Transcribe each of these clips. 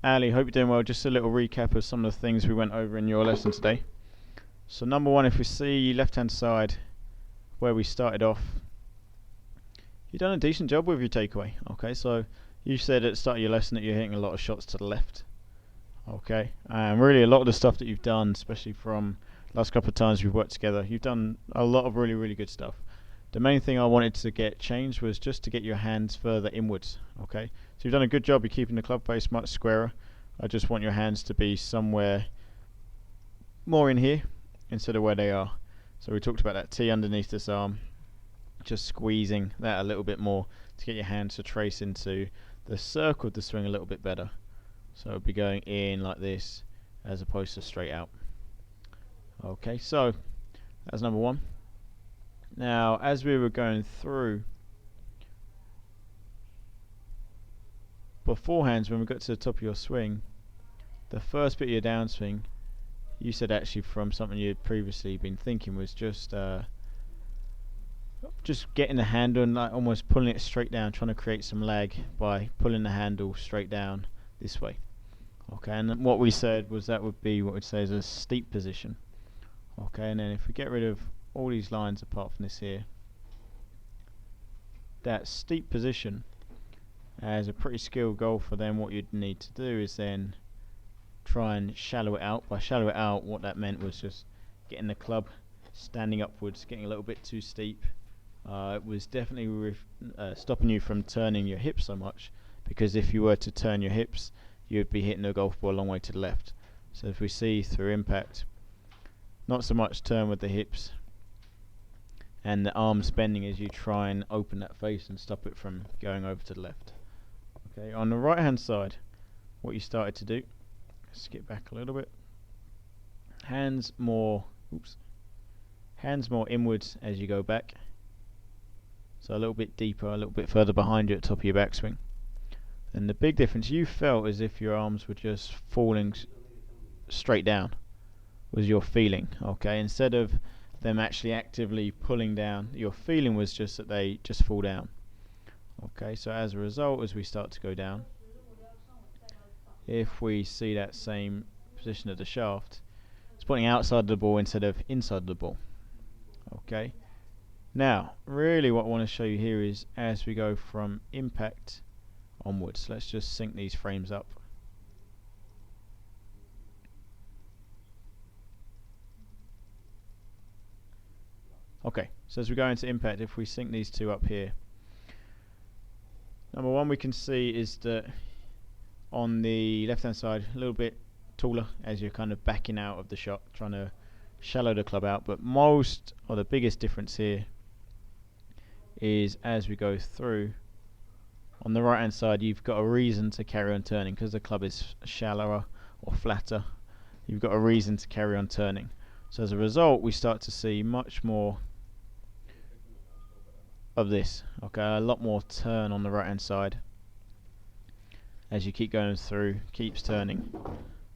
Ali, hope you're doing well. Just a little recap of some of the things we went over in your lesson today. So number one, if we see left hand side where we started off, you've done a decent job with your takeaway. Okay, so you said at the start of your lesson that you're hitting a lot of shots to the left. Okay, and really a lot of the stuff that you've done, especially from last couple of times we've worked together, you've done a lot of really good stuff. The main thing I wanted to get changed was just to get your hands further inwards. Okay, so you've done a good job. You're keeping the club face much squarer. I just want your hands to be somewhere more in here instead of where they are. So we talked about that T underneath this arm, just squeezing that a little bit more to get your hands to trace into the circle of the swing a little bit better. So it'll be going in like this as opposed to straight out. Okay, so that's number one. Now, as we were going through beforehand, when we got to the top of your swing, the first bit of your downswing, you said actually from something you had previously been thinking was just getting the handle and like almost pulling it straight down, trying to create some lag by pulling the handle straight down this way. Okay, and what we said was that would be what we'd say is a steep position. Okay, and then if we get rid of all these lines apart from this here, that steep position, as a pretty skilled golfer, then what you'd need to do is then try and shallow it out. By shallow it out, what that meant was just getting the club standing upwards, getting a little bit too steep. It was definitely stopping you from turning your hips so much, because if you were to turn your hips, you'd be hitting the golf ball a long way to the left. So if we see through impact, not so much turn with the hips and the arms bending as you try and open that face and stop it from going over to the left. Okay, on the right hand side, what you started to do, skip back a little bit, hands more inwards as you go back, so a little bit deeper, a little bit further behind you at the top of your backswing. And the big difference you felt as if your arms were just falling straight down was your feeling. Okay, instead of them actually actively pulling down, your feeling was just that they just fall down. Okay, so as a result, as we start to go down, if we see that same position of the shaft, it's pointing outside the ball instead of inside the ball. Okay, now really what I want to show you here is as we go from impact onwards, let's just sync these frames up. Okay, so as we go into impact, if we sync these two up here, number one we can see is that on the left hand side a little bit taller as you're kind of backing out of the shot, trying to shallow the club out, but most or the biggest difference here is as we go through, on the right hand side you've got a reason to carry on turning because the club is shallower or flatter. You've got a reason to carry on turning, so as a result we start to see much more of this. Okay, a lot more turn on the right hand side as you keep going through, keeps turning,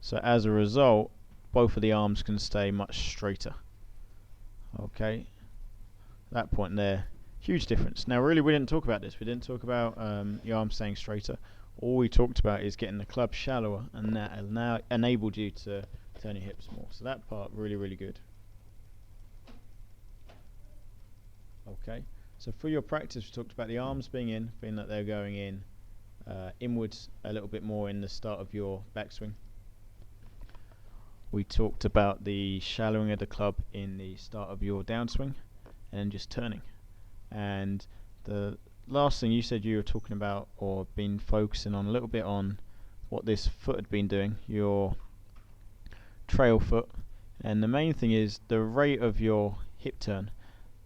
so as a result both of the arms can stay much straighter. Okay, that point there, huge difference. Now really we didn't talk about this, we didn't talk about your arms staying straighter. All we talked about is getting the club shallower, and that has now enabled you to turn your hips more, so that part really good. Okay, so for your practice we talked about the arms being in, being that they're going in inwards a little bit more in the start of your backswing. We talked about the shallowing of the club in the start of your downswing and just turning. And the last thing you said you were talking about or been focusing on a little bit on what this foot had been doing, your trail foot, and the main thing is the rate of your hip turn.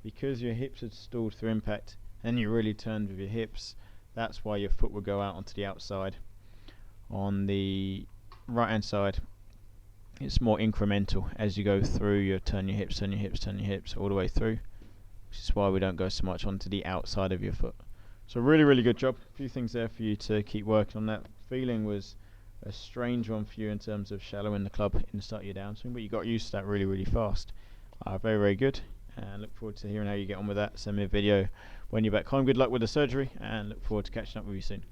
Because your hips had stalled through impact and you really turned with your hips, that's why your foot would go out onto the outside. On the right hand side it's more incremental as you go through, you turn your hips, turn your hips, turn your hips all the way through, which is why we don't go so much onto the outside of your foot. So really good job. A few things there for you to keep working on. That feeling was a strange one for you in terms of shallowing the club in the start of your downswing, but you got used to that really fast. Very good, and look forward to hearing how you get on with that. Send me a video when you're back home. Good luck with the surgery, and look forward to catching up with you soon.